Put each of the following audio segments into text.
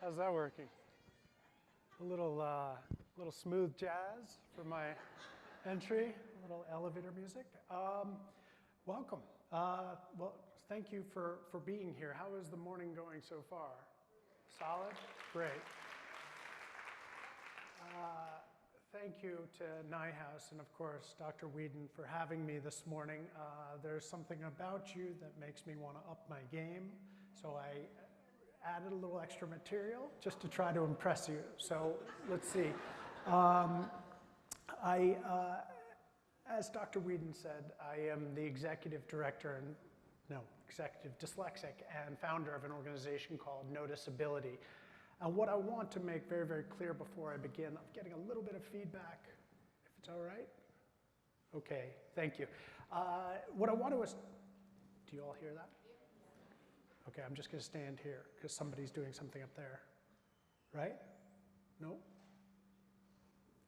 How's that working? A little smooth jazz for my entry, a little elevator music. Welcome. Well, thank you for being here. How is the morning going so far? Solid? Great. Thank you to NIHouse and, of course, Dr. Whedon for having me this morning. There's something about you that makes me want to up my game, so I added a little extra material just to try to impress you. So let's see. As Dr. Whedon said, I am the executive dyslexic and founder of an organization called NoticeAbility. And what I want to make very, very clear before I begin, I'm getting a little bit of feedback, if it's all right. Okay, thank you. What I want to, do you all hear that? Okay, I'm just going to stand here because somebody's doing something up there. Right? No?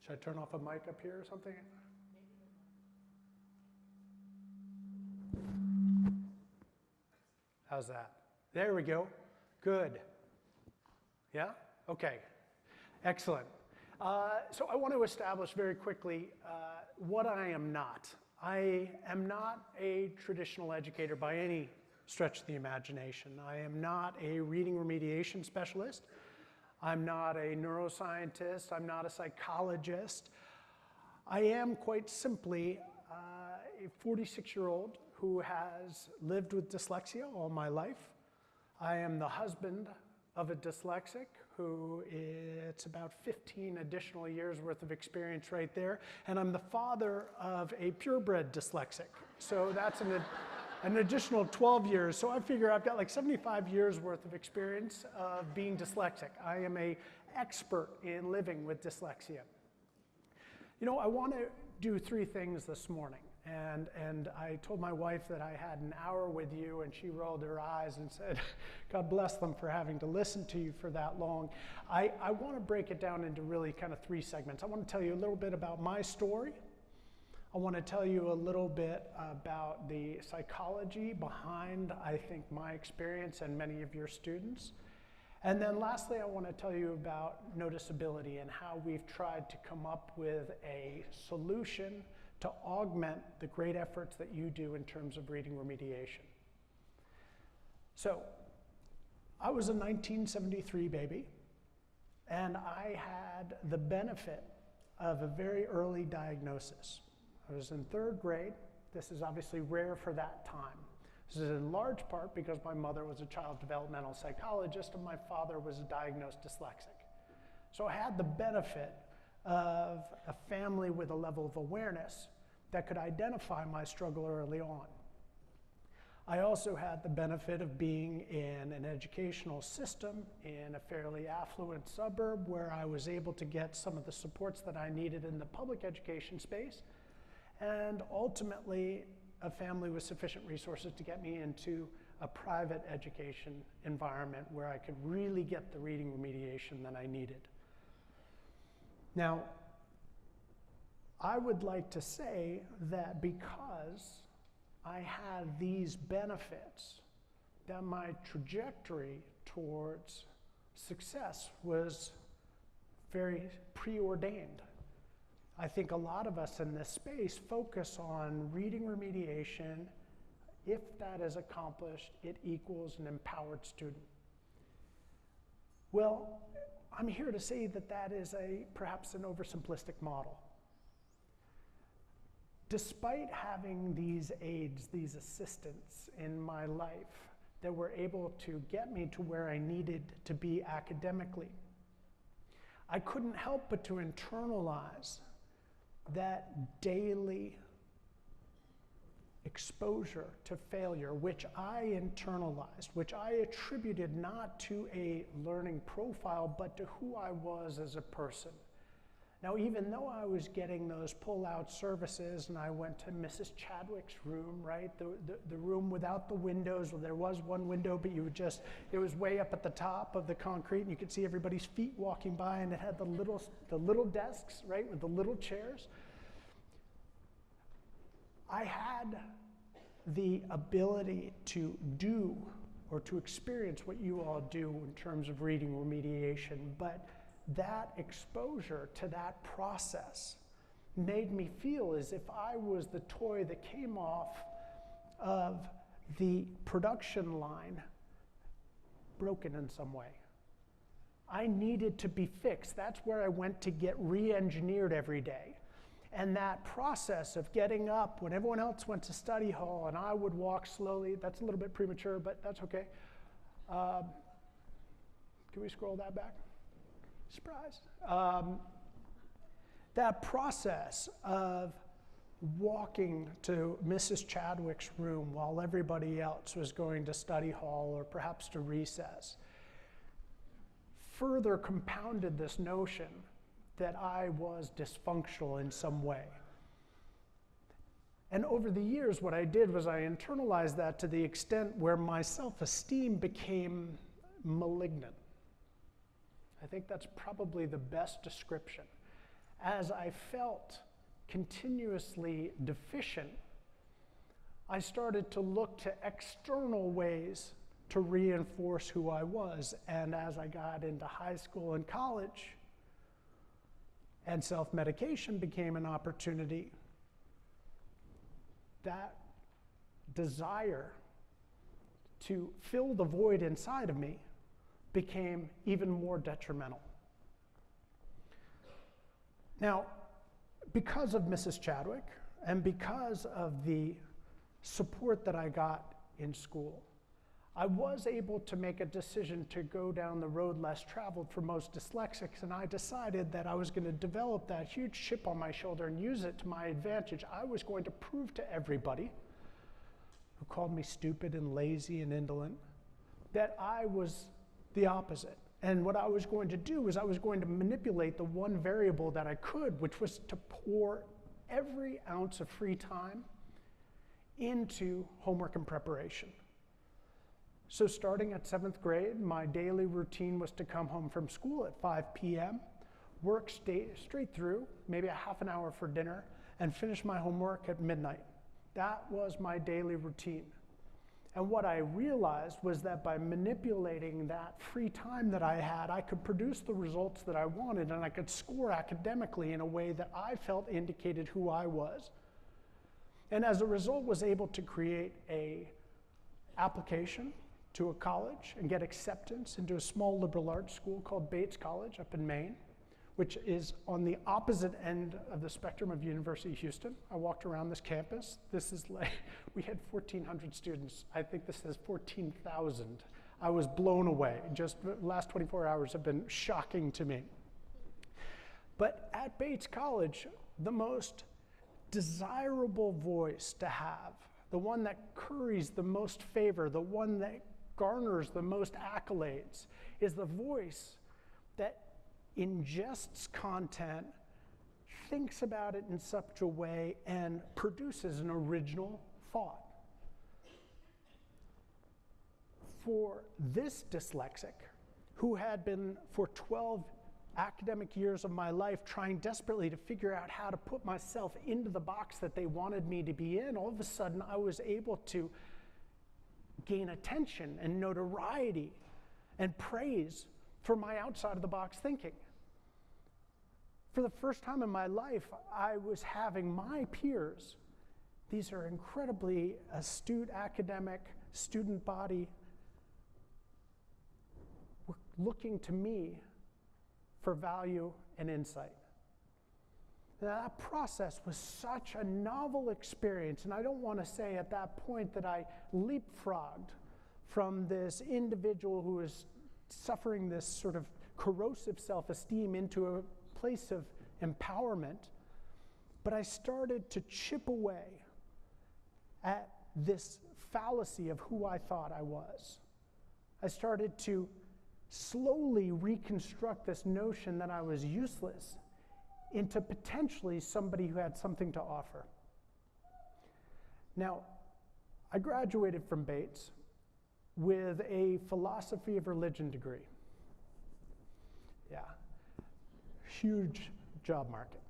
Should I turn off a mic up here or something? How's that? There we go. Good. Yeah? Okay. Excellent. So I want to establish very quickly what I am not. I am not a traditional educator by any stretch of the imagination. I am not a reading remediation specialist. I'm not a neuroscientist. I'm not a psychologist. I am quite simply a 46-year-old who has lived with dyslexia all my life. I am the husband of a dyslexic who it's about 15 additional years worth of experience right there. And I'm the father of a purebred dyslexic. So that's an additional 12 years. So I figure I've got like 75 years worth of experience of being dyslexic. I am an expert in living with dyslexia. You know, I want to do three things this morning. And I told my wife that I had an hour with you, and she rolled her eyes and said, God bless them for having to listen to you for that long. I want to break it down into really kind of three segments. I want to tell you a little bit about my story. I want to tell you a little bit about the psychology behind, I think, my experience and many of your students. And then lastly, I want to tell you about NoticeAbility and how we've tried to come up with a solution to augment the great efforts that you do in terms of reading remediation. So, I was a 1973 baby, and I had the benefit of a very early diagnosis. I was in third grade. This is obviously rare for that time. This is in large part because my mother was a child developmental psychologist and my father was a diagnosed dyslexic. So I had the benefit of a family with a level of awareness that could identify my struggle early on. I also had the benefit of being in an educational system in a fairly affluent suburb where I was able to get some of the supports that I needed in the public education space, and ultimately a family with sufficient resources to get me into a private education environment where I could really get the reading remediation that I needed. Now, I would like to say that because I had these benefits, that my trajectory towards success was very preordained. I think a lot of us in this space focus on reading remediation. If that is accomplished, it equals an empowered student. Well, I'm here to say that that is perhaps an oversimplistic model. Despite having these aids, these assistants in my life that were able to get me to where I needed to be academically, I couldn't help but to internalize that daily exposure to failure, which I internalized, which I attributed not to a learning profile, but to who I was as a person. Now, even though I was getting those pull-out services, and I went to Mrs. Chadwick's room, right, the room without the windows, well, there was one window, but it was way up at the top of the concrete, and you could see everybody's feet walking by, and it had the little desks, right, with the little chairs. I had the ability to do or to experience what you all do in terms of reading remediation, but that exposure to that process made me feel as if I was the toy that came off of the production line broken in some way. I needed to be fixed. That's where I went to get re-engineered every day. And that process of getting up when everyone else went to study hall and I would walk slowly, that's a little bit premature, but that's okay. Can we scroll that back? Surprise. That process of walking to Mrs. Chadwick's room while everybody else was going to study hall or perhaps to recess further compounded this notion that I was dysfunctional in some way. And over the years, what I did was I internalized that to the extent where my self-esteem became malignant. I think that's probably the best description. As I felt continuously deficient, I started to look to external ways to reinforce who I was. And as I got into high school and college, and self-medication became an opportunity, that desire to fill the void inside of me became even more detrimental. Now, because of Mrs. Chadwick and because of the support that I got in school, I was able to make a decision to go down the road less traveled for most dyslexics, and I decided that I was going to develop that huge chip on my shoulder and use it to my advantage. I was going to prove to everybody who called me stupid and lazy and indolent that I was the opposite. And what I was going to do was I was going to manipulate the one variable that I could, which was to pour every ounce of free time into homework and preparation. So starting at 7th grade, my daily routine was to come home from school at 5 p.m., work straight through, maybe a half an hour for dinner, and finish my homework at midnight. That was my daily routine. And what I realized was that by manipulating that free time that I had, I could produce the results that I wanted, and I could score academically in a way that I felt indicated who I was. And as a result, was able to create an application to a college and get acceptance into a small liberal arts school called Bates College up in Maine, which is on the opposite end of the spectrum of University of Houston. I walked around this campus. This is like, we had 1,400 students. I think this has 14,000. I was blown away. Just the last 24 hours have been shocking to me. But at Bates College, the most desirable voice to have, the one that curries the most favor, the one that garners the most accolades, is the voice that ingests content, thinks about it in such a way, and produces an original thought. For this dyslexic, who had been for 12 academic years of my life trying desperately to figure out how to put myself into the box that they wanted me to be in, all of a sudden I was able to gain attention and notoriety and praise for my outside of the box thinking. For the first time in my life, I was having my peers, these are incredibly astute academic student body, were looking to me for value and insight. That process was such a novel experience, and I don't want to say at that point that I leapfrogged from this individual who was suffering this sort of corrosive self-esteem into a place of empowerment, but I started to chip away at this fallacy of who I thought I was. I started to slowly reconstruct this notion that I was useless into potentially somebody who had something to offer. Now, I graduated from Bates with a philosophy of religion degree. Yeah, huge job market.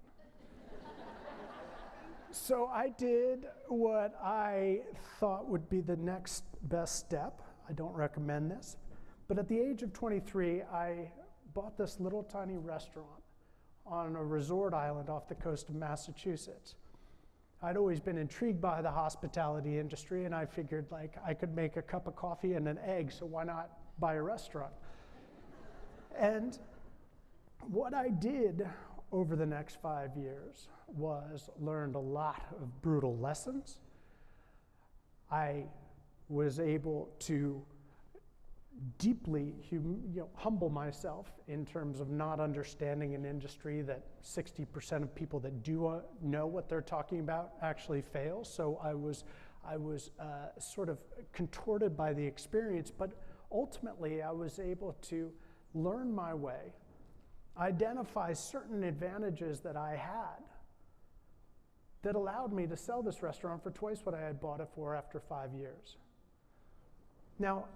So I did what I thought would be the next best step. I don't recommend this. But at the age of 23, I bought this little tiny restaurant on a resort island off the coast of Massachusetts. I'd always been intrigued by the hospitality industry, and I figured like I could make a cup of coffee and an egg, so why not buy a restaurant? And what I did over the next 5 years was learned a lot of brutal lessons. I was able to deeply humble myself in terms of not understanding an industry that 60% of people that do know what they're talking about actually fail. So I was sort of contorted by the experience, but ultimately I was able to learn my way, identify certain advantages that I had that allowed me to sell this restaurant for twice what I had bought it for after 5 years. Now,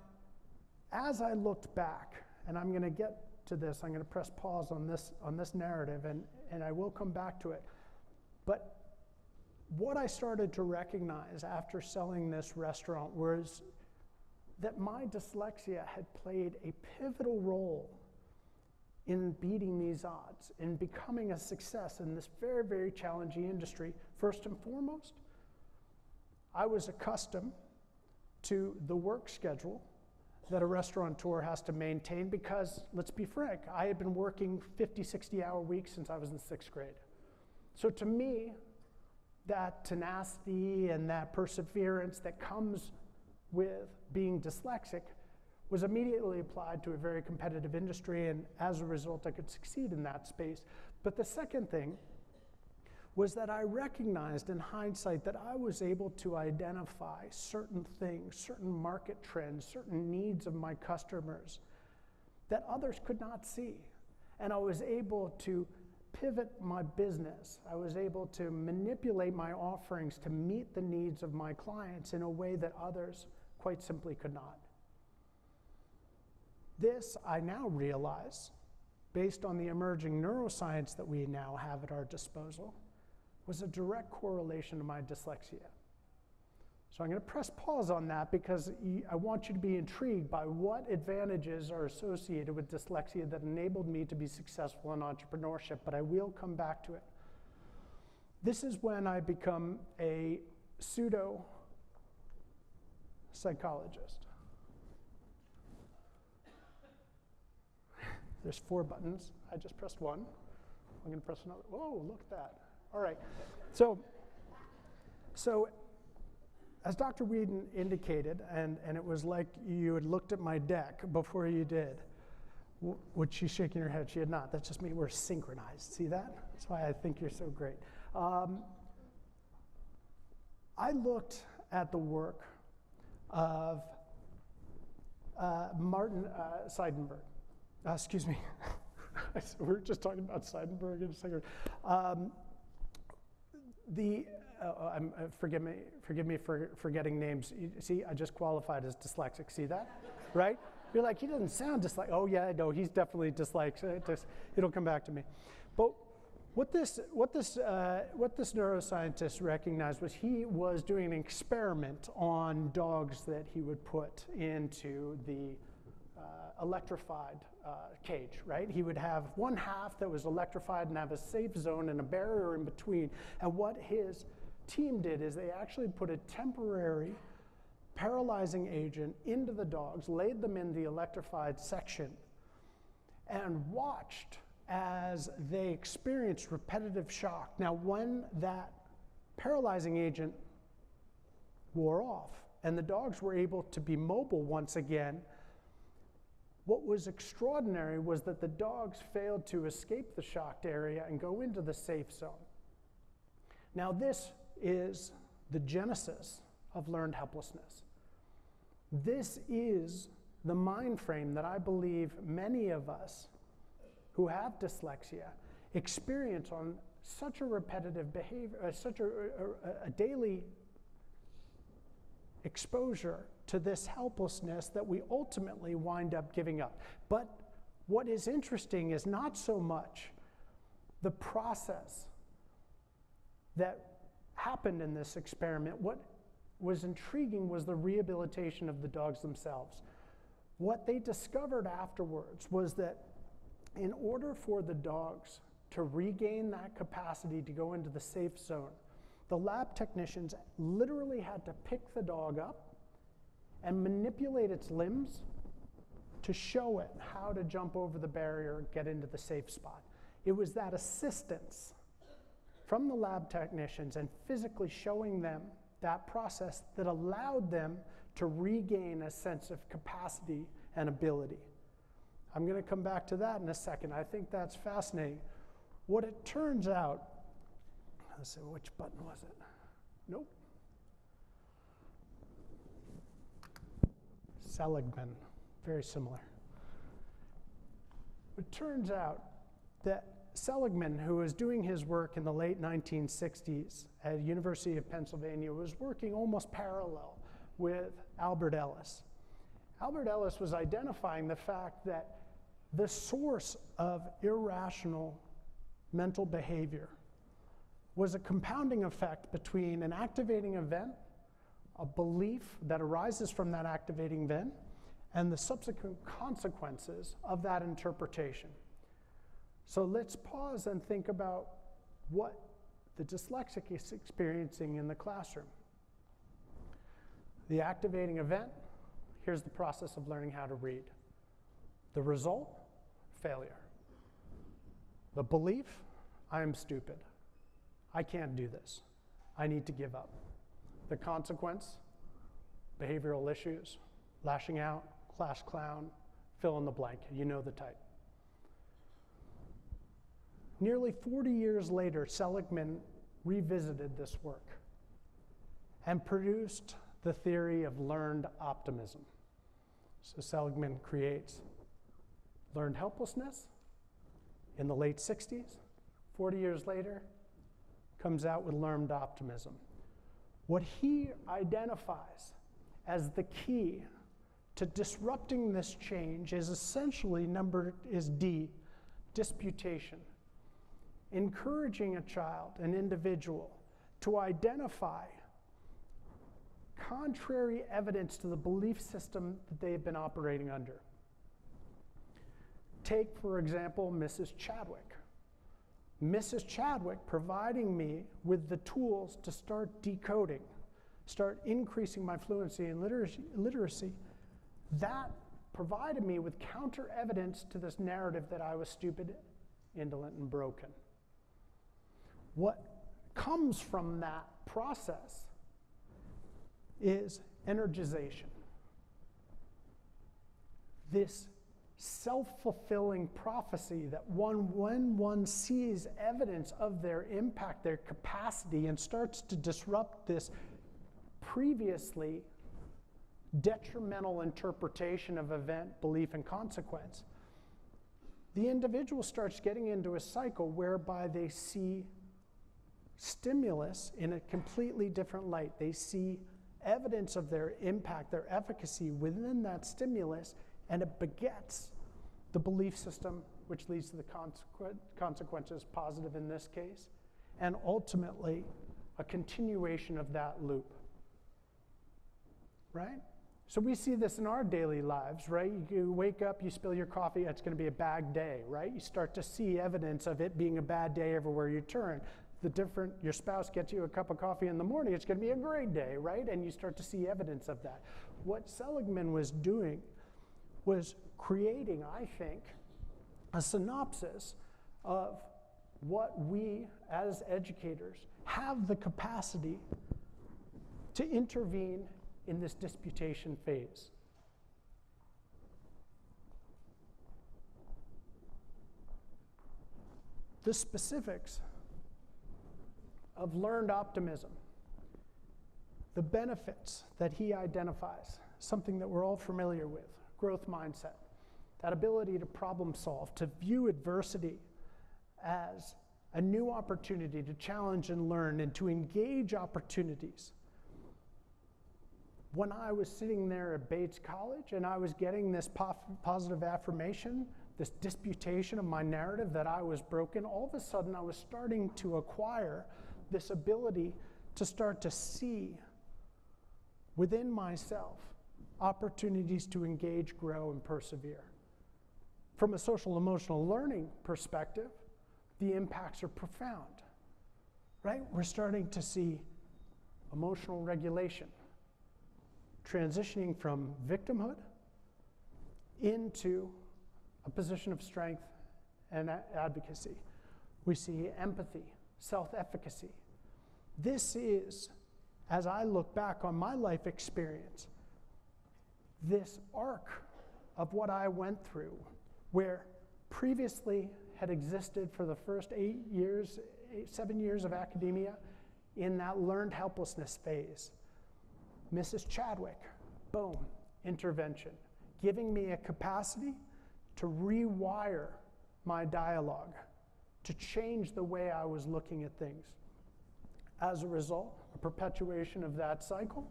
as I looked back, and I'm going to get to this, I'm going to press pause on this narrative, and I will come back to it. But what I started to recognize after selling this restaurant was that my dyslexia had played a pivotal role in beating these odds, in becoming a success in this very, very challenging industry. First and foremost, I was accustomed to the work schedule that a restaurateur has to maintain because, let's be frank, I had been working 50, 60-hour weeks since I was in 6th grade. So to me, that tenacity and that perseverance that comes with being dyslexic was immediately applied to a very competitive industry, and as a result, I could succeed in that space. But the second thing was that I recognized in hindsight that I was able to identify certain things, certain market trends, certain needs of my customers that others could not see. And I was able to pivot my business. I was able to manipulate my offerings to meet the needs of my clients in a way that others quite simply could not. This, I now realize, based on the emerging neuroscience that we now have at our disposal, was a direct correlation to my dyslexia. So I'm going to press pause on that because I want you to be intrigued by what advantages are associated with dyslexia that enabled me to be successful in entrepreneurship, but I will come back to it. This is when I become a pseudo-psychologist. There's 4 buttons. I just pressed one. I'm going to press another. Whoa, look at that. All right. So as Dr. Whedon indicated, and it was like you had looked at my deck before you did. Would she shaking her head? She had not. That's just me. We're synchronized. See that? That's why I think you're so great. I looked at the work of Martin Seidenberg. Excuse me. We're just talking about Seidenberg in a second. Forgive me for forgetting names. See, I just qualified as dyslexic. See that, right? You're like, he doesn't sound dyslexic. Oh yeah, no, he's definitely dyslexic. It'll come back to me. But what this neuroscientist recognized was he was doing an experiment on dogs that he would put into the electrified cage, right? He would have one half that was electrified and have a safe zone and a barrier in between. And what his team did is they actually put a temporary paralyzing agent into the dogs, laid them in the electrified section, and watched as they experienced repetitive shock. Now, when that paralyzing agent wore off and the dogs were able to be mobile once again, what was extraordinary was that the dogs failed to escape the shocked area and go into the safe zone. Now, this is the genesis of learned helplessness. This is the mind frame that I believe many of us who have dyslexia experience on such a repetitive behavior, such a daily exposure to this helplessness that we ultimately wind up giving up. But what is interesting is not so much the process that happened in this experiment. What was intriguing was the rehabilitation of the dogs themselves. What they discovered afterwards was that in order for the dogs to regain that capacity to go into the safe zone, the lab technicians literally had to pick the dog up and manipulate its limbs to show it how to jump over the barrier and get into the safe spot. It was that assistance from the lab technicians and physically showing them that process that allowed them to regain a sense of capacity and ability. I'm going to come back to that in a second. I think that's fascinating. What it turns out, let's see, which button was it? Nope. Seligman, very similar. It turns out that Seligman, who was doing his work in the late 1960s at University of Pennsylvania, was working almost parallel with Albert Ellis. Albert Ellis was identifying the fact that the source of irrational mental behavior was a compounding effect between an activating event, a belief that arises from that activating event, and the subsequent consequences of that interpretation. So let's pause and think about what the dyslexic is experiencing in the classroom. The activating event, here's the process of learning how to read. The result, failure. The belief, I am stupid. I can't do this. I need to give up. The consequence, behavioral issues, lashing out, class clown, fill in the blank, you know the type. Nearly 40 years later, Seligman revisited this work and produced the theory of learned optimism. So Seligman creates learned helplessness in the late 60s. 40 years later, comes out with learned optimism. What he identifies as the key to disrupting this change is essentially D, disputation. Encouraging a child, an individual, to identify contrary evidence to the belief system that they have been operating under. Take, for example, Mrs. Chadwick. Mrs. Chadwick providing me with the tools to start decoding, start increasing my fluency and literacy, that provided me with counter evidence to this narrative that I was stupid, indolent, and broken. What comes from that process is energization. This self-fulfilling prophecy that when one sees evidence of their impact, their capacity, and starts to disrupt this previously detrimental interpretation of event, belief, and consequence, the individual starts getting into a cycle whereby they see stimulus in a completely different light. They see evidence of their impact, their efficacy within that stimulus, and it begets the belief system, which leads to the consequences, positive in this case, and ultimately a continuation of that loop, right? So we see this in our daily lives, right? You wake up, you spill your coffee, it's going to be a bad day, right? You start to see evidence of it being a bad day everywhere you turn. Your spouse gets you a cup of coffee in the morning, it's going to be a great day, right? And you start to see evidence of that. What Seligman was doing was creating, I think, a synopsis of what we as educators have the capacity to intervene in this disputation phase. The specifics of learned optimism, the benefits that he identifies, something that we're all familiar with, growth mindset, that ability to problem solve, to view adversity as a new opportunity to challenge and learn and to engage opportunities. When I was sitting there at Bates College and I was getting this positive affirmation, this disputation of my narrative that I was broken, all of a sudden I was starting to acquire this ability to start to see within myself opportunities to engage, grow, and persevere. From a social emotional learning perspective, the impacts are profound, right? We're starting to see emotional regulation, transitioning from victimhood into a position of strength and advocacy. We see empathy, self-efficacy. This is, as I look back on my life experience, this arc of what I went through, where previously had existed for the first 7 years of academia in that learned helplessness phase. Mrs. Chadwick, boom, intervention, giving me a capacity to rewire my dialogue, to change the way I was looking at things. As a result, a perpetuation of that cycle,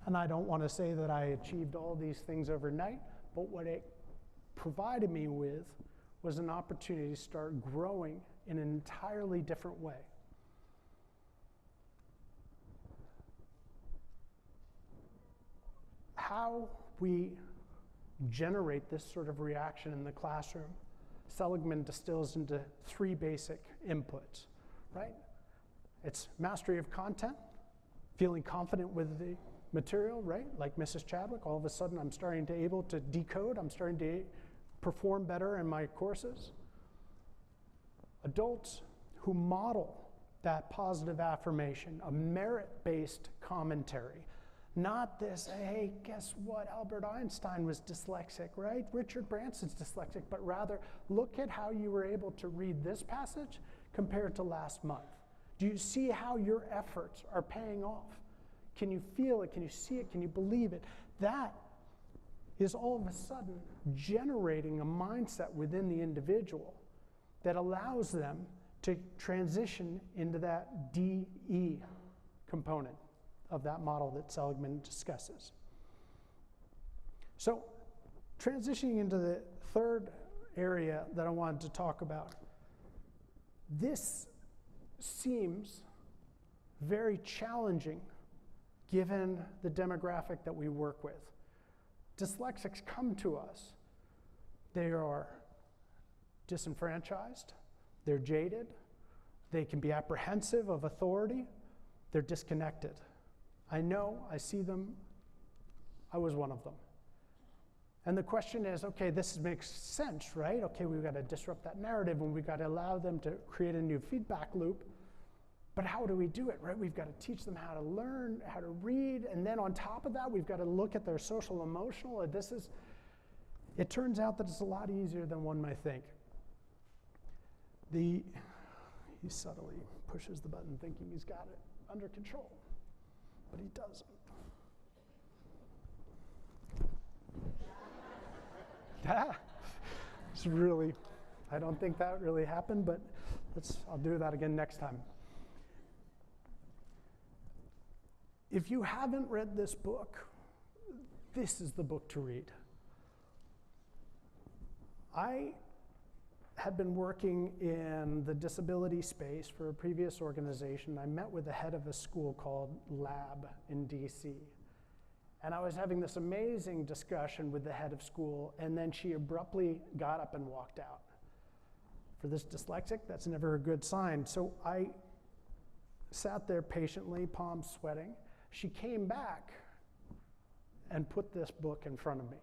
and I don't want to say that I achieved all these things overnight, but what it provided me with was an opportunity to start growing in an entirely different way. How we generate this sort of reaction in the classroom, Seligman distills into 3 basic inputs, right? It's mastery of content, feeling confident with the material, right? Like Mrs. Chadwick, all of a sudden I'm starting to able to decode, I'm starting to perform better in my courses. Adults who model that positive affirmation, a merit-based commentary, not this, hey, guess what, Albert Einstein was dyslexic, right? Richard Branson's dyslexic, but rather look at how you were able to read this passage compared to last month. Do you see how your efforts are paying off? Can you feel it? Can you see it? Can you believe it? That is all of a sudden generating a mindset within the individual that allows them to transition into that DE component of that model that Seligman discusses. So, transitioning into the third area that I wanted to talk about. This seems very challenging given the demographic that we work with. Dyslexics come to us. They are disenfranchised, they're jaded, they can be apprehensive of authority, they're disconnected. I know, I see them, I was one of them. And the question is, okay, this makes sense, right? Okay, we've got to disrupt that narrative and we've got to allow them to create a new feedback loop. But how do we do it, right? We've got to teach them how to learn, how to read, and then on top of that, we've got to look at their social emotional. It turns out that it's a lot easier than one might think. He subtly pushes the button thinking he's got it under control, but he doesn't. It's really, I don't think that really happened, but I'll do that again next time. If you haven't read this book, this is the book to read. I had been working in the disability space for a previous organization. I met with the head of a school called Lab in DC. And I was having this amazing discussion with the head of school, and then she abruptly got up and walked out. For this dyslexic, that's never a good sign. So I sat there patiently, palms sweating. She came back and put this book in front of me.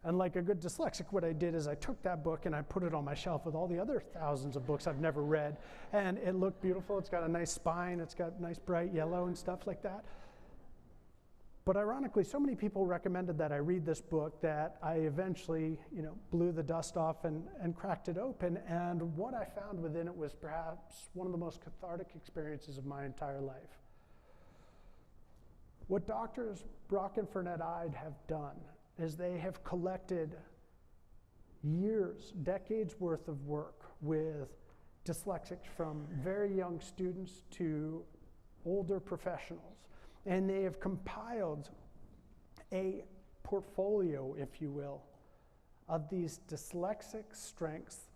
And like a good dyslexic, what I did is I took that book and I put it on my shelf with all the other thousands of books I've never read. And it looked beautiful. It's got a nice spine. It's got nice bright yellow and stuff like that. But ironically, so many people recommended that I read this book that I eventually, blew the dust off and cracked it open. And what I found within it was perhaps one of the most cathartic experiences of my entire life. What Doctors Brock and Furnett-Ide have done is they have collected years, decades worth of work with dyslexics from very young students to older professionals. And they have compiled a portfolio, if you will, of these dyslexic strengths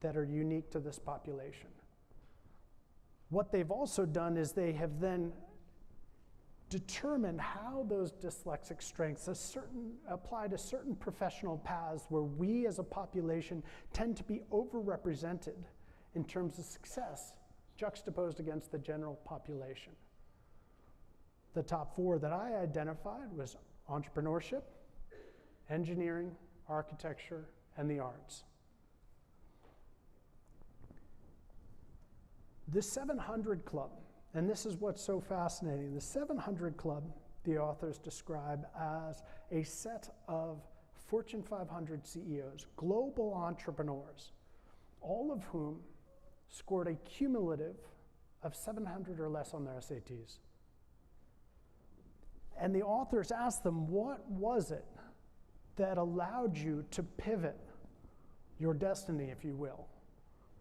that are unique to this population. What they've also done is they have then determine how those dyslexic strengths apply to certain professional paths where we as a population tend to be overrepresented in terms of success, juxtaposed against the general population. The top 4 that I identified was entrepreneurship, engineering, architecture, and the arts. The 700 Club, and this is what's so fascinating, the 700 Club, the authors describe as a set of Fortune 500 CEOs, global entrepreneurs, all of whom scored a cumulative of 700 or less on their SATs. And the authors asked them, what was it that allowed you to pivot your destiny, if you will,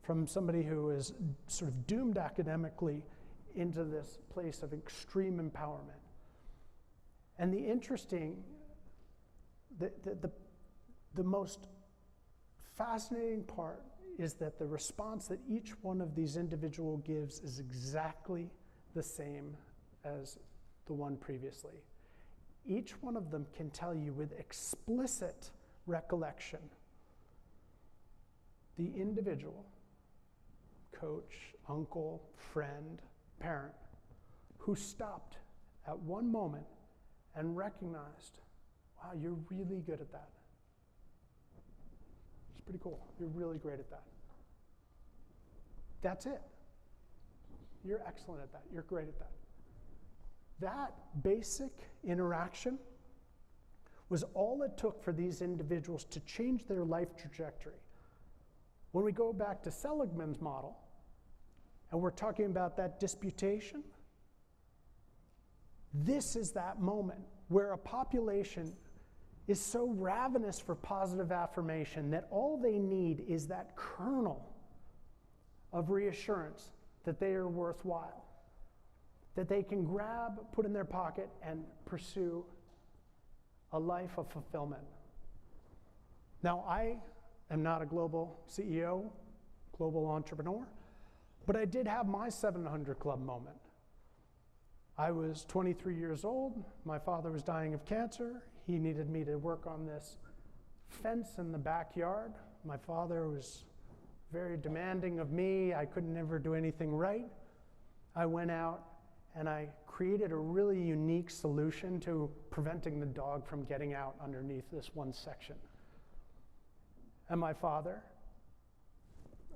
from somebody who is sort of doomed academically into this place of extreme empowerment? And the most fascinating part is that the response that each one of these individuals gives is exactly the same as the one previously. Each one of them can tell you with explicit recollection the individual, coach, uncle, friend, parent, who stopped at one moment and recognized, wow, you're really good at that. It's pretty cool. You're really great at that. That's it. You're excellent at that. You're great at that. That basic interaction was all it took for these individuals to change their life trajectory. When we go back to Seligman's model, and we're talking about that disputation, this is that moment where a population is so ravenous for positive affirmation that all they need is that kernel of reassurance that they are worthwhile, that they can grab, put in their pocket, and pursue a life of fulfillment. Now, I am not a global CEO, global entrepreneur, but I did have my 700 Club moment. I was 23 years old. My father was dying of cancer. He needed me to work on this fence in the backyard. My father was very demanding of me. I couldn't ever do anything right. I went out and I created a really unique solution to preventing the dog from getting out underneath this one section. And my father,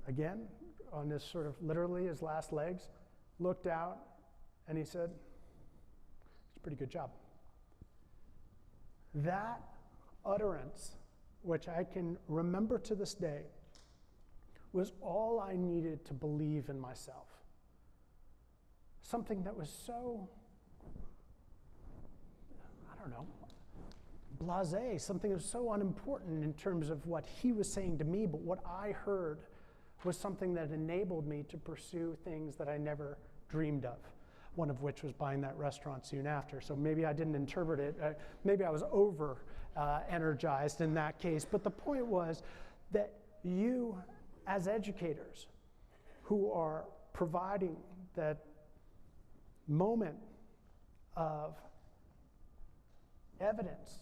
again, on his sort of literally his last legs, looked out and he said, "It's a pretty good job." That utterance, which I can remember to this day, was all I needed to believe in myself. Something that was so, I don't know, blasé, something that was so unimportant in terms of what he was saying to me, but what I heard was something that enabled me to pursue things that I never dreamed of, one of which was buying that restaurant soon after. So maybe I didn't interpret it, maybe I was over energized in that case, but the point was that you, as educators who are providing that moment of evidence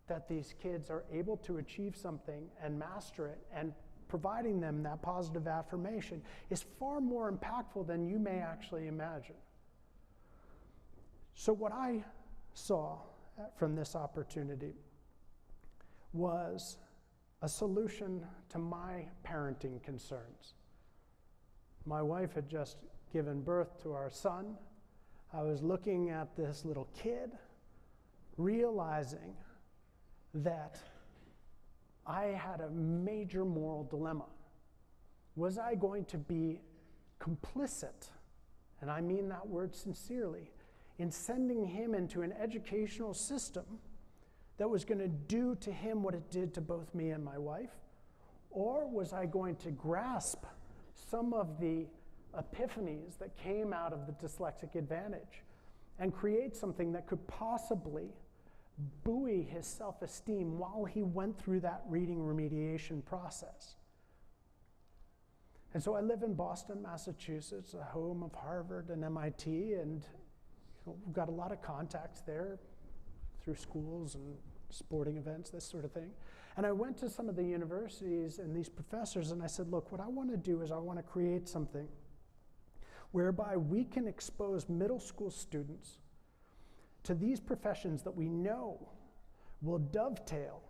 that these kids are able to achieve something and master it, and providing them that positive affirmation is far more impactful than you may actually imagine. So what I saw from this opportunity was a solution to my parenting concerns. My wife had just given birth to our son. I was looking at this little kid, realizing that I had a major moral dilemma. Was I going to be complicit, and I mean that word sincerely, in sending him into an educational system that was going to do to him what it did to both me and my wife? Or was I going to grasp some of the epiphanies that came out of the Dyslexic Advantage and create something that could possibly buoy his self-esteem while he went through that reading remediation process? And so I live in Boston, Massachusetts, a home of Harvard and MIT, and We've got a lot of contacts there through schools and sporting events, this sort of thing. And I went to some of the universities and these professors and I said, look, what I want to do is I want to create something whereby we can expose middle school students to these professions that we know will dovetail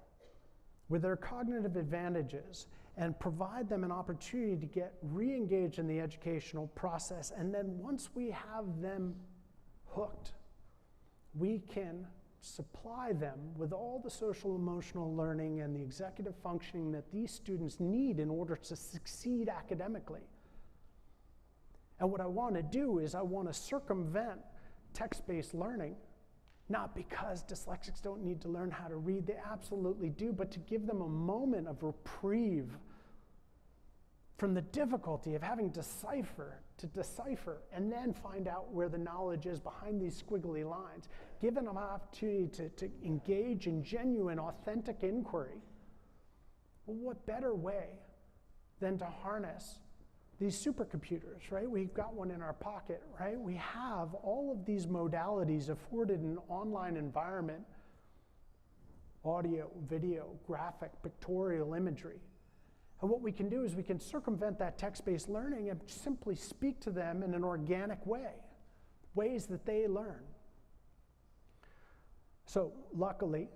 with their cognitive advantages and provide them an opportunity to get re-engaged in the educational process. And then once we have them hooked, we can supply them with all the social emotional learning and the executive functioning that these students need in order to succeed academically. And what I want to do is I want to circumvent text-based learning, not because dyslexics don't need to learn how to read, they absolutely do, but to give them a moment of reprieve from the difficulty of having to decipher and then find out where the knowledge is behind these squiggly lines. Give them an opportunity to engage in genuine, authentic inquiry. Well, what better way than to harness these supercomputers, right? We've got one in our pocket, right? We have all of these modalities afforded in an online environment: audio, video, graphic, pictorial imagery. And what we can do is we can circumvent that text-based learning and simply speak to them in an organic way, ways that they learn. So luckily,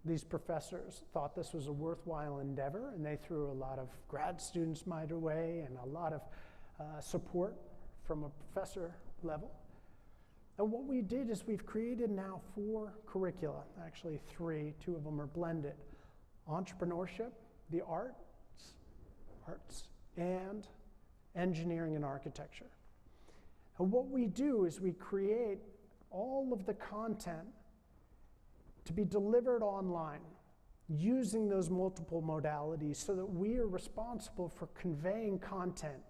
these professors thought this was a worthwhile endeavor, and they threw a lot of grad students my way and a lot of support from a professor level. And what we did is we've created now 4 curricula, actually 3, 2 of them are blended: entrepreneurship, the arts, and engineering and architecture. And what we do is we create all of the content to be delivered online using those multiple modalities so that we are responsible for conveying content.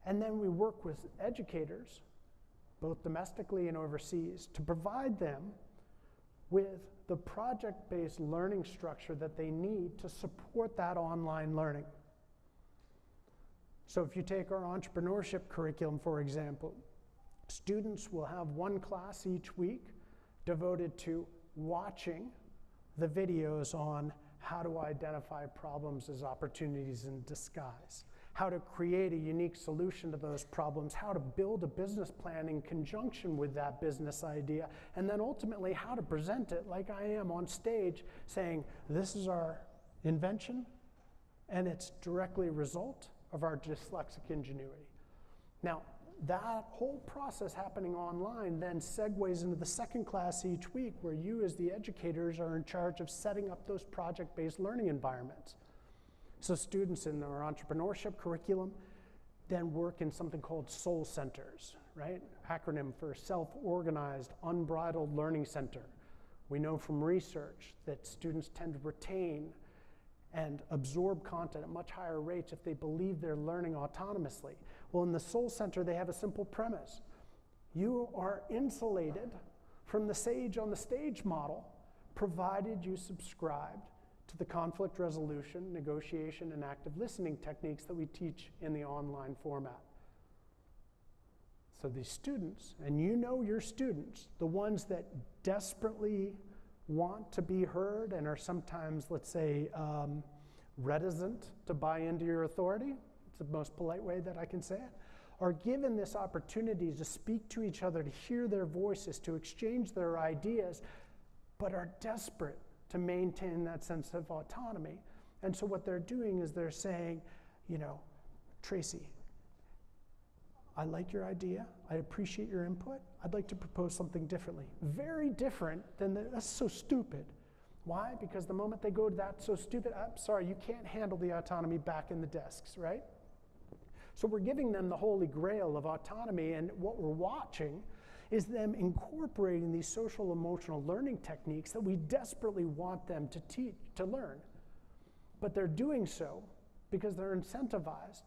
And then we work with educators, both domestically and overseas, to provide them with the project-based learning structure that they need to support that online learning. So if you take our entrepreneurship curriculum, for example, students will have 1 class each week devoted to watching the videos on how to identify problems as opportunities in disguise, how to create a unique solution to those problems, how to build a business plan in conjunction with that business idea, and then ultimately how to present it like I am on stage saying, this is our invention and it's directly a result of our dyslexic ingenuity. Now, that whole process happening online then segues into the 2nd class each week, where you as the educators are in charge of setting up those project-based learning environments. So students in our entrepreneurship curriculum then work in something called soul centers, right? Acronym for self-organized, unbridled learning center. We know from research that students tend to retain and absorb content at much higher rates if they believe they're learning autonomously. Well, in the Soul Center, they have a simple premise. You are insulated from the sage on the stage model, provided you subscribed to the conflict resolution, negotiation, and active listening techniques that we teach in the online format. So these students, and you know your students, the ones that desperately want to be heard and are sometimes, let's say, reticent to buy into your authority, it's the most polite way that I can say it, are given this opportunity to speak to each other, to hear their voices, to exchange their ideas, but are desperate to maintain that sense of autonomy. And so what they're doing is they're saying, you know, Tracy, I like your idea, I appreciate your input, I'd like to propose something differently. Very different than that's so stupid. Why? Because the moment they go to that so stupid, I'm sorry, you can't handle the autonomy back in the desks, right? So we're giving them the holy grail of autonomy, and what we're watching is them incorporating these social emotional learning techniques that we desperately want them to teach, to learn. But they're doing so because they're incentivized.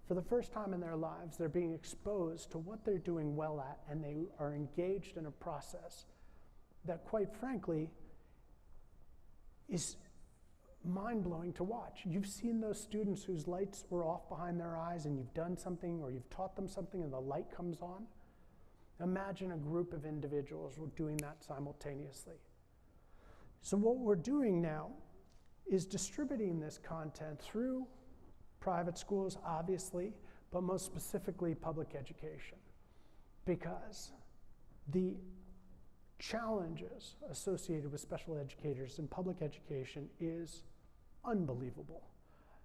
For the first time in their lives, they're being exposed to what they're doing well at, and they are engaged in a process that, quite frankly, is mind-blowing to watch. You've seen those students whose lights were off behind their eyes and you've done something or you've taught them something and the light comes on. Imagine a group of individuals doing that simultaneously. So what we're doing now is distributing this content through private schools, obviously, but most specifically public education, because the challenges associated with special educators in public education is unbelievable.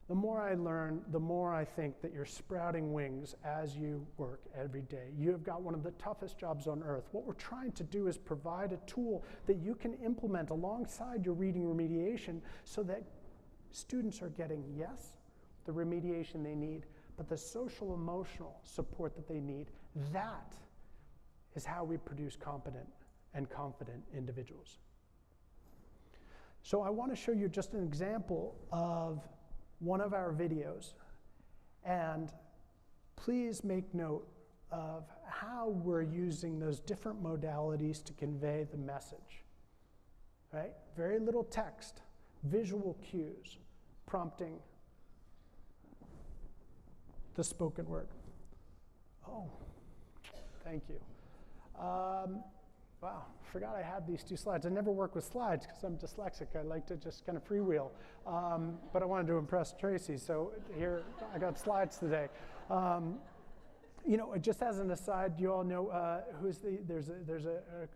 The more I learn, the more I think that you're sprouting wings as you work every day. You have got one of the toughest jobs on earth. What we're trying to do is provide a tool that you can implement alongside your reading remediation so that students are getting, yes, the remediation they need, but the social emotional support that they need. That is how we produce competent and confident individuals. So I want to show you just an example of one of our videos, and please make note of how we're using those different modalities to convey the message, right? Very little text, visual cues, prompting the spoken word. Oh, thank you. Wow, forgot I had these two slides. I never work with slides because I'm dyslexic. I like to just kind of freewheel. But I wanted to impress Tracy, so here I got slides today. You know, just as an aside, you all know there's a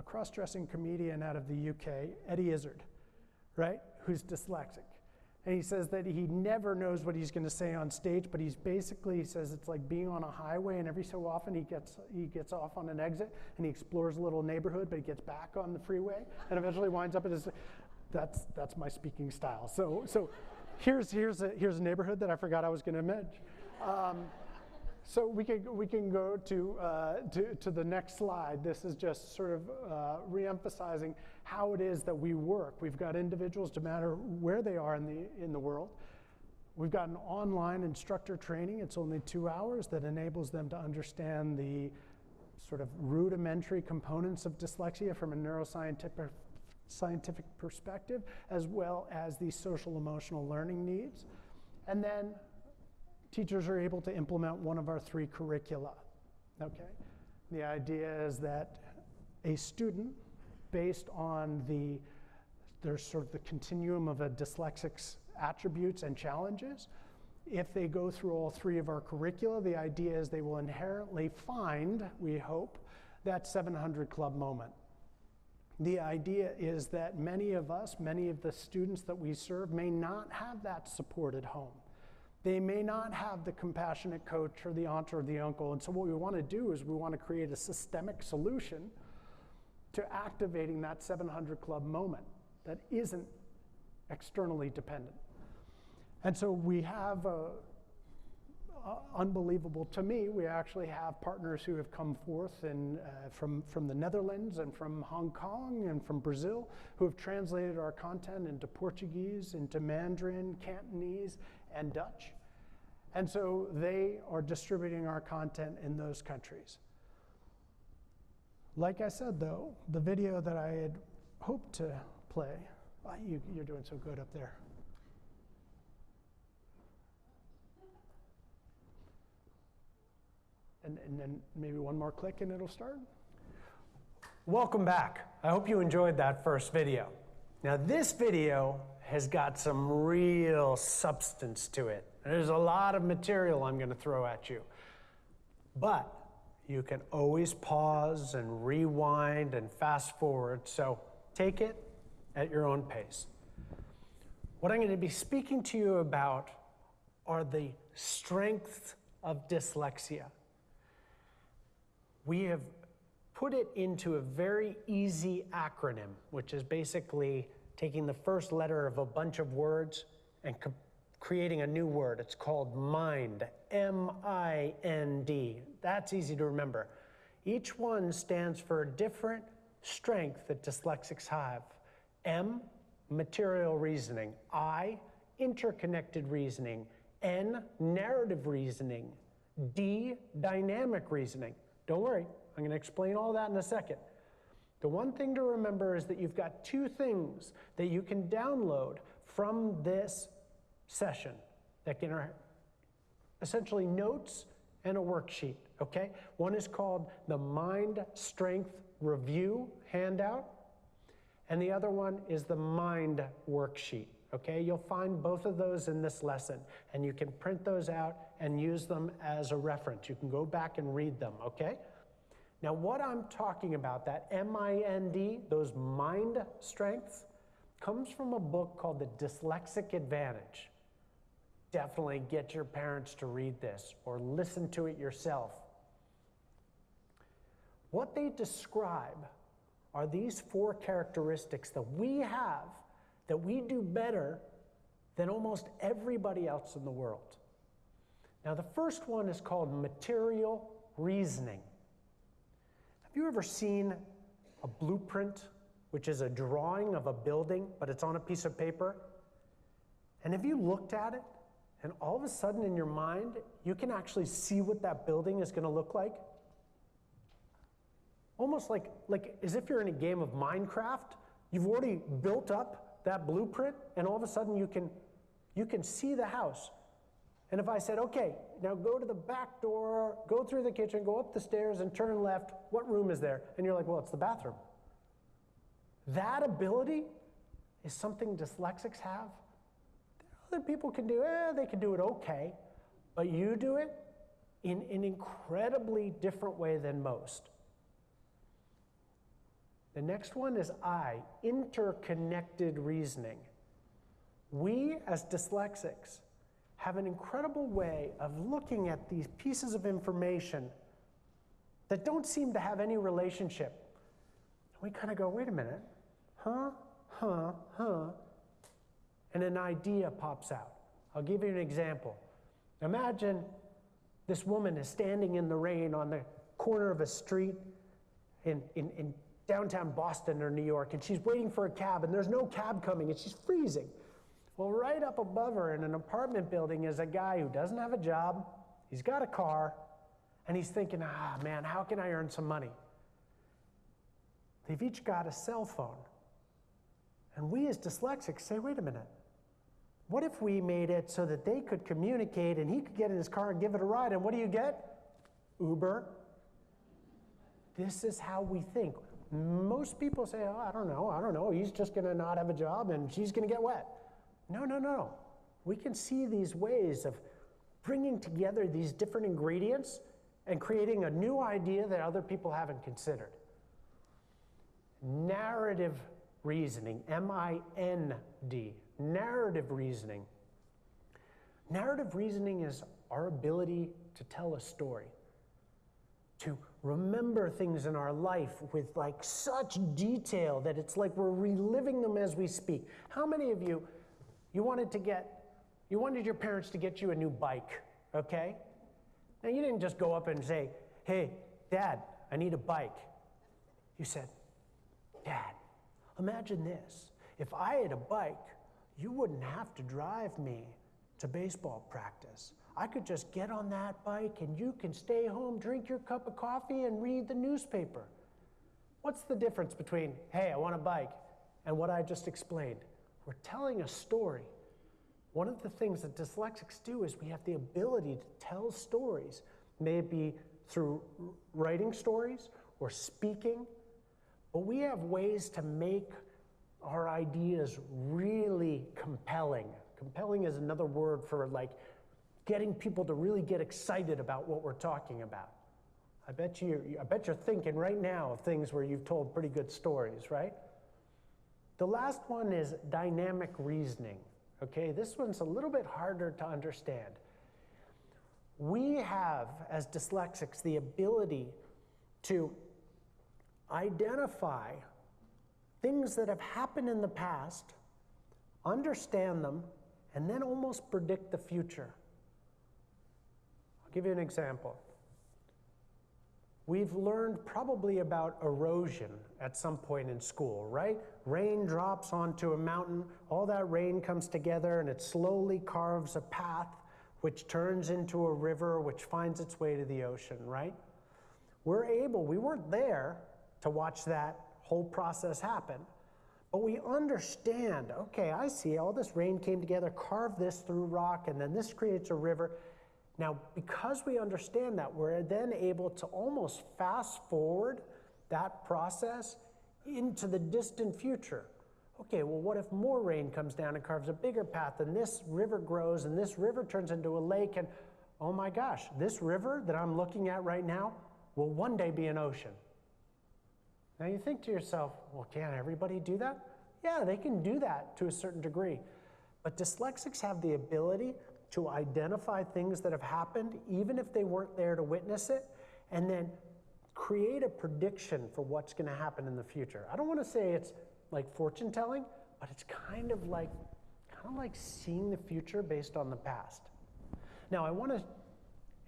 cross-dressing comedian out of the UK, Eddie Izzard, right, who's dyslexic. And he says that he never knows what he's going to say on stage, but he says it's like being on a highway, and every so often he gets off on an exit and he explores a little neighborhood, but he gets back on the freeway and eventually winds up at his. That's my speaking style. So here's a neighborhood that I forgot I was going to mention. So we can go to the next slide. This is just sort of re-emphasizing how it is that we work. We've got individuals, no matter where they are in the world. We've got an online instructor training. It's only 2 hours that enables them to understand the sort of rudimentary components of dyslexia from a neuroscientific perspective, as well as the social emotional learning needs. And then teachers are able to implement one of our 3 curricula, okay? The idea is that a student, based on there's sort of the continuum of a dyslexic's attributes and challenges, if they go through all 3 of our curricula, the idea is they will inherently find, we hope, that 700 Club moment. The idea is that many of the students that we serve may not have that support at home. They may not have the compassionate coach or the aunt or the uncle. And so what we want to do is we want to create a systemic solution to activating that 700 Club moment that isn't externally dependent. And so we have, unbelievable to me, we actually have partners who have come forth from the Netherlands and from Hong Kong and from Brazil who have translated our content into Portuguese, into Mandarin, Cantonese, and Dutch. And so they are distributing our content in those countries. Like I said, though, the video that I had hoped to play, you're doing so good up there. And then maybe one more click and it'll start. Welcome back. I hope you enjoyed that first video. Now this video has got some real substance to it. There's a lot of material I'm going to throw at you. But you can always pause and rewind and fast forward, so take it at your own pace. What I'm going to be speaking to you about are the strengths of dyslexia. We have put it into a very easy acronym, which is basically taking the first letter of a bunch of words and creating a new word. It's called MIND, M-I-N-D. That's easy to remember. Each one stands for a different strength that dyslexics have. M, material reasoning. I, interconnected reasoning. N, narrative reasoning. D, dynamic reasoning. Don't worry, I'm going to explain all that in a second. The one thing to remember is that you've got 2 things that you can download from this session that can are essentially notes and a worksheet, okay? One is called the Mind Strength Review handout, and the other one is the Mind Worksheet, okay? You'll find both of those in this lesson, and you can print those out and use them as a reference. You can go back and read them, okay? Now, what I'm talking about, that M-I-N-D, those mind strengths, comes from a book called The Dyslexic Advantage. Definitely get your parents to read this or listen to it yourself. What they describe are these 4 characteristics that we have that we do better than almost everybody else in the world. Now, the first one is called material reasoning. Have you ever seen a blueprint, which is a drawing of a building, but it's on a piece of paper? And have you looked at it, and all of a sudden in your mind, you can actually see what that building is going to look like? Almost like as if you're in a game of Minecraft. You've already built up that blueprint, and all of a sudden you can see the house. And if I said, okay, now go to the back door, go through the kitchen, go up the stairs, and turn left, what room is there? And you're like, well, it's the bathroom. That ability is something dyslexics have. Other people can do it, they can do it okay, but you do it in an incredibly different way than most. The next one is I, interconnected reasoning. We, as dyslexics, have an incredible way of looking at these pieces of information that don't seem to have any relationship. We kind of go, wait a minute, and an idea pops out. I'll give you an example. Imagine this woman is standing in the rain on the corner of a street in downtown Boston or New York, and she's waiting for a cab, and there's no cab coming, and she's freezing. Well, right up above her in an apartment building is a guy who doesn't have a job, he's got a car, and he's thinking, man, how can I earn some money? They've each got a cell phone. And we as dyslexics say, wait a minute, what if we made it so that they could communicate and he could get in his car and give it a ride, and what do you get? Uber. This is how we think. Most people say, oh, I don't know, he's just gonna not have a job and she's gonna get wet. No. We can see these ways of bringing together these different ingredients and creating a new idea that other people haven't considered. Narrative reasoning, M-I-N-D, narrative reasoning. Narrative reasoning is our ability to tell a story, to remember things in our life with like such detail that it's like we're reliving them as we speak. How many of you wanted your parents to get you a new bike, okay? Now you didn't just go up and say, hey, Dad, I need a bike. You said, Dad, imagine this. If I had a bike, you wouldn't have to drive me to baseball practice. I could just get on that bike and you can stay home, drink your cup of coffee, and read the newspaper. What's the difference between, hey, I want a bike, and what I just explained? We're telling a story. One of the things that dyslexics do is we have the ability to tell stories, maybe through writing stories or speaking, but we have ways to make our ideas really compelling. Compelling is another word for like getting people to really get excited about what we're talking about. I bet you're thinking right now of things where you've told pretty good stories, right? The last one is dynamic reasoning. Okay, this one's a little bit harder to understand. We have, as dyslexics, the ability to identify things that have happened in the past, understand them, and then almost predict the future. I'll give you an example. We've learned probably about erosion at some point in school, right? Rain drops onto a mountain, all that rain comes together and it slowly carves a path which turns into a river which finds its way to the ocean, right? We weren't there to watch that whole process happen, but we understand, okay, I see all this rain came together, carved this through rock, and then this creates a river. Now, because we understand that, we're then able to almost fast forward that process into the distant future. Okay, well, what if more rain comes down and carves a bigger path, and this river grows, and this river turns into a lake, and oh my gosh, this river that I'm looking at right now will one day be an ocean. Now you think to yourself, well, can't everybody do that? Yeah, they can do that to a certain degree. But dyslexics have the ability to identify things that have happened, even if they weren't there to witness it, and then create a prediction for what's going to happen in the future. I don't want to say it's like fortune telling, but it's kind of like seeing the future based on the past. Now I want to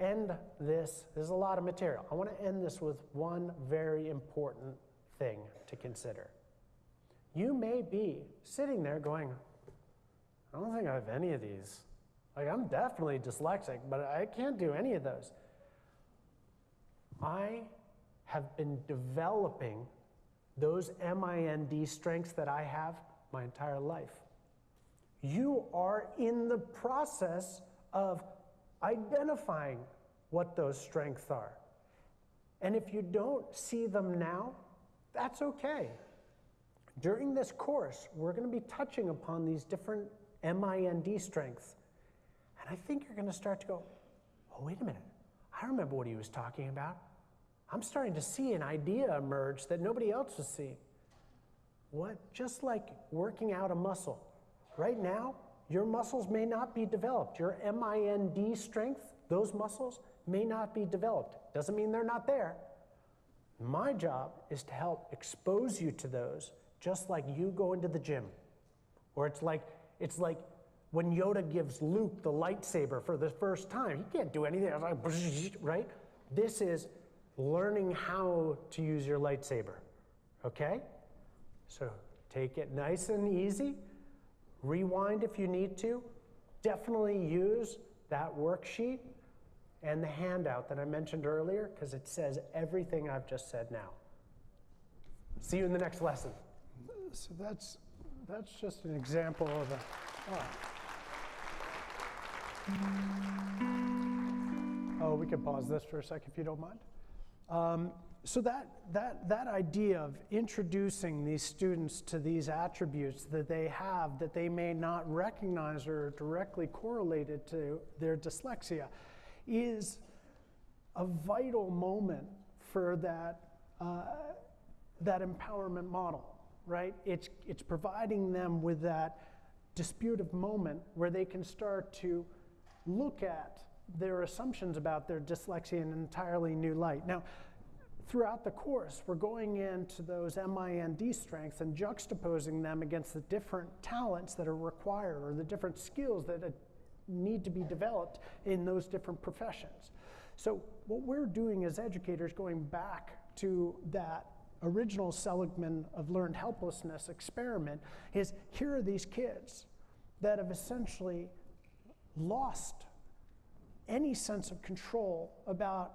end this, there's a lot of material. I want to end this with one very important thing to consider. You may be sitting there going, I don't think I have any of these. Like, I'm definitely dyslexic, but I can't do any of those. I have been developing those MIND strengths that I have my entire life. You are in the process of identifying what those strengths are. And if you don't see them now, that's okay. During this course, we're going to be touching upon these different MIND strengths. And I think you're going to start to go, oh, wait a minute. I remember what he was talking about. I'm starting to see an idea emerge that nobody else was seeing. What? Just like working out a muscle. Right now, your muscles may not be developed. Your MIND strength, those muscles, may not be developed. Doesn't mean they're not there. My job is to help expose you to those, just like you go into the gym. Or it's like when Yoda gives Luke the lightsaber for the first time. He can't do anything, right? This is learning how to use your lightsaber, okay? So take it nice and easy. Rewind if you need to. Definitely use that worksheet and the handout that I mentioned earlier, because it says everything I've just said now. See you in the next lesson. So that's just an example of Oh, we can pause this for a second if you don't mind. So that idea of introducing these students to these attributes that they have that they may not recognize or are directly correlated to their dyslexia is a vital moment for that empowerment model, right? It's providing them with that disputive moment where they can start to look at their assumptions about their dyslexia in an entirely new light. Now, throughout the course, we're going into those MIND strengths and juxtaposing them against the different talents that are required or the different skills that need to be developed in those different professions. So what we're doing as educators, going back to that original Seligman of learned helplessness experiment, is here are these kids that have essentially lost any sense of control about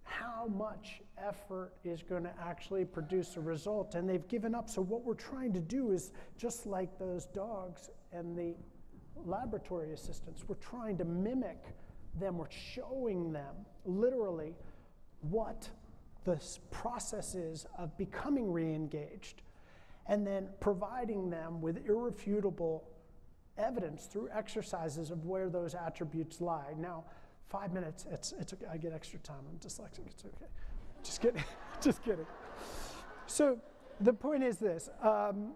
how much effort is going to actually produce a result, and they've given up. So what we're trying to do is, just like those dogs and the laboratory assistants, we're trying to mimic them. We're showing them literally what the process is of becoming re-engaged, and then providing them with irrefutable evidence through exercises of where those attributes lie. Now, 5 minutes, it's okay. I get extra time. I'm dyslexic, it's okay. Just kidding, just kidding. So the point is this. I'm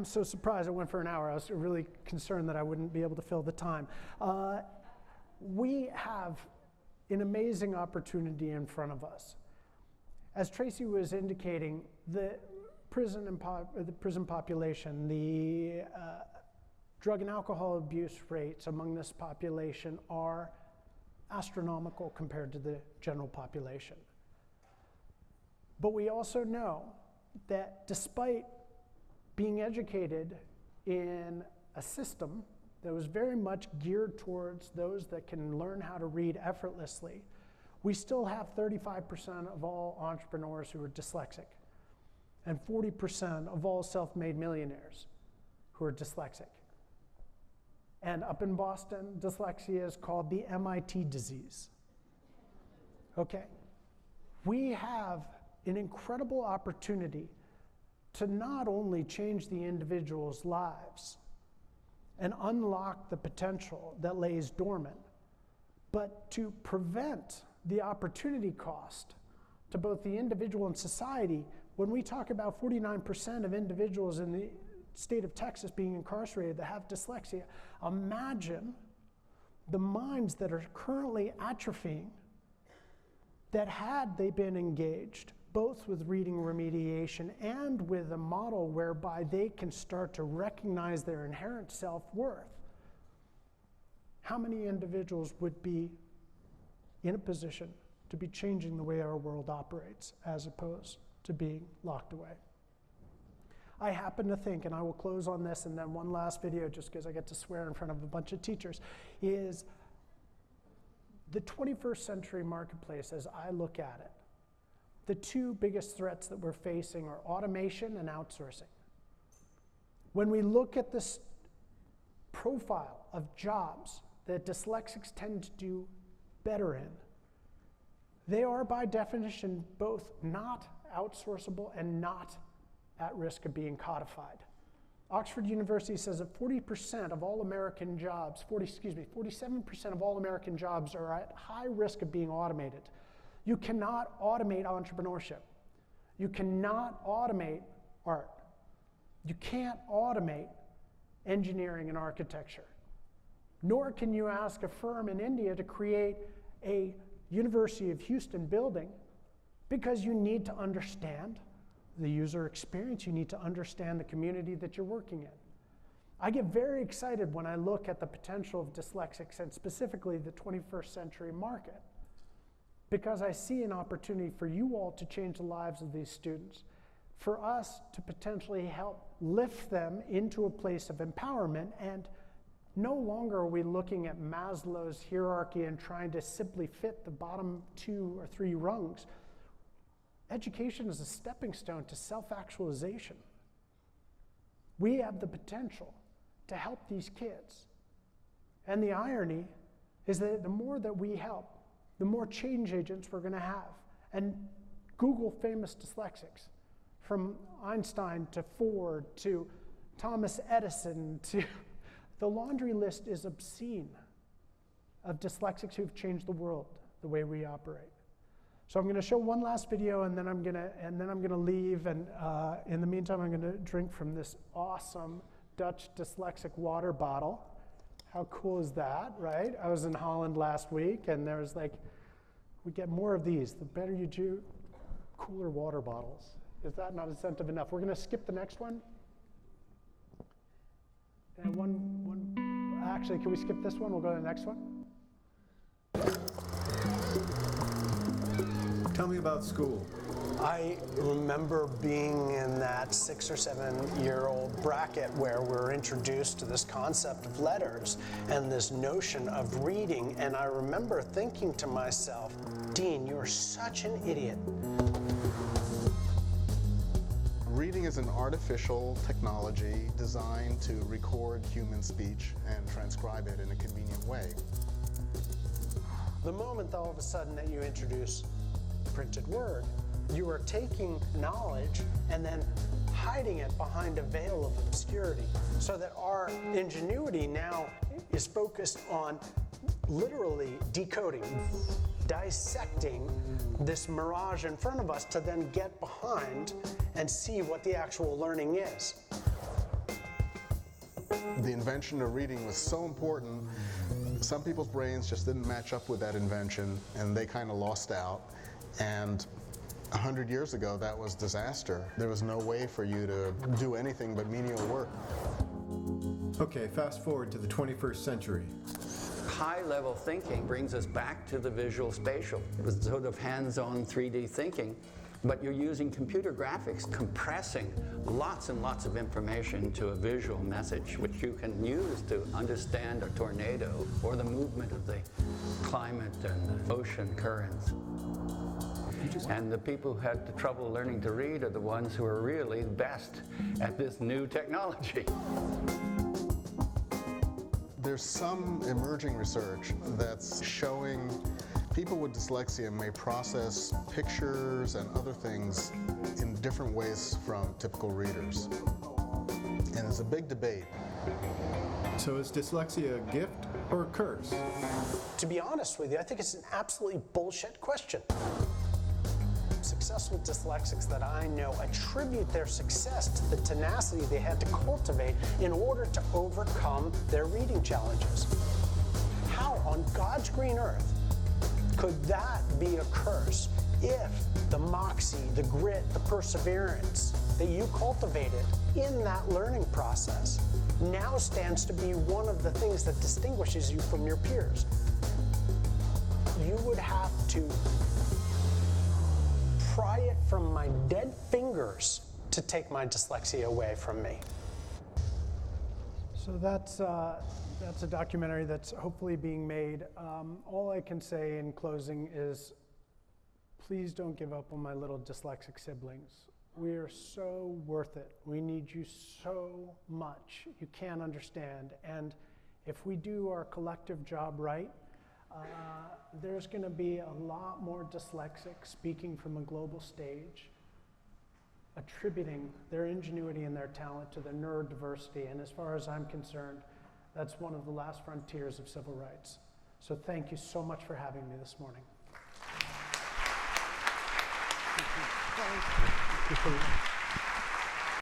so surprised I went for an hour. I was really concerned that I wouldn't be able to fill the time. We have an amazing opportunity in front of us. As Tracy was indicating, the prison population, the drug and alcohol abuse rates among this population are astronomical compared to the general population. But we also know that despite being educated in a system that was very much geared towards those that can learn how to read effortlessly, we still have 35% of all entrepreneurs who are dyslexic, and 40% of all self-made millionaires who are dyslexic. And up in Boston, dyslexia is called the MIT disease. Okay? We have an incredible opportunity to not only change the individual's lives and unlock the potential that lays dormant, but to prevent the opportunity cost to both the individual and society. When we talk about 49% of individuals in the state of Texas being incarcerated that have dyslexia, imagine the minds that are currently atrophying that had they been engaged both with reading remediation and with a model whereby they can start to recognize their inherent self-worth. How many individuals would be in a position to be changing the way our world operates as opposed to being locked away? I happen to think, and I will close on this and then one last video just because I get to swear in front of a bunch of teachers, is the 21st century marketplace as I look at it. The two biggest threats that we're facing are automation and outsourcing. When we look at this profile of jobs that dyslexics tend to do better in, they are by definition both not outsourceable and not at risk of being codified. Oxford University says that 47% of all American jobs are at high risk of being automated. You cannot automate entrepreneurship. You cannot automate art. You can't automate engineering and architecture. Nor can you ask a firm in India to create a University of Houston building, because you need to understand the user experience. You need to understand the community that you're working in. I get very excited when I look at the potential of dyslexics and specifically the 21st century market, because I see an opportunity for you all to change the lives of these students, for us to potentially help lift them into a place of empowerment. And no longer are we looking at Maslow's hierarchy and trying to simply fit the bottom 2 or 3 rungs. Education is a stepping stone to self-actualization. We have the potential to help these kids. And the irony is that the more that we help, the more change agents we're going to have. And Google famous dyslexics, from Einstein to Ford to Thomas Edison to the laundry list is obscene of dyslexics who've changed the world the way we operate. So I'm going to show one last video, and then I'm going to leave. And in the meantime, I'm going to drink from this awesome Dutch dyslexic water bottle. How cool is that, right? I was in Holland last week, and there was like, we get more of these. The better you do, cooler water bottles. Is that not incentive enough? We're going to skip the next one. And actually, can we skip this one? We'll go to the next one. Tell me about school. I remember being in that 6 or 7 year old bracket where we're introduced to this concept of letters and this notion of reading, and I remember thinking to myself, Dean, you're such an idiot. Reading is an artificial technology designed to record human speech and transcribe it in a convenient way. The moment all of a sudden that you introduce printed word, you are taking knowledge and then hiding it behind a veil of obscurity, so that our ingenuity now is focused on literally decoding, dissecting this mirage in front of us to then get behind and see what the actual learning is. The invention of reading was so important. Some people's brains just didn't match up with that invention, and they kind of lost out. And 100 years ago, that was disaster. There was no way for you to do anything but menial work. Okay, fast forward to the 21st century. High-level thinking brings us back to the visual spatial. It was sort of hands-on 3D thinking, but you're using computer graphics, compressing lots and lots of information to a visual message, which you can use to understand a tornado or the movement of the climate and the ocean currents. And the people who had the trouble learning to read are the ones who are really best at this new technology. There's some emerging research that's showing people with dyslexia may process pictures and other things in different ways from typical readers. And there's a big debate. So is dyslexia a gift or a curse? To be honest with you, I think it's an absolutely bullshit question. Successful dyslexics that I know attribute their success to the tenacity they had to cultivate in order to overcome their reading challenges. How on God's green earth could that be a curse if the moxie, the grit, the perseverance that you cultivated in that learning process now stands to be one of the things that distinguishes you from your peers? You would have to pry it from my dead fingers to take my dyslexia away from me. So that's a documentary that's hopefully being made. All I can say in closing is, please don't give up on my little dyslexic siblings. We are so worth it. We need you so much. You can't understand. And if we do our collective job right, there's going to be a lot more dyslexics speaking from a global stage, attributing their ingenuity and their talent to the neurodiversity. And as far as I'm concerned, that's one of the last frontiers of civil rights. So thank you so much for having me this morning. Thank you.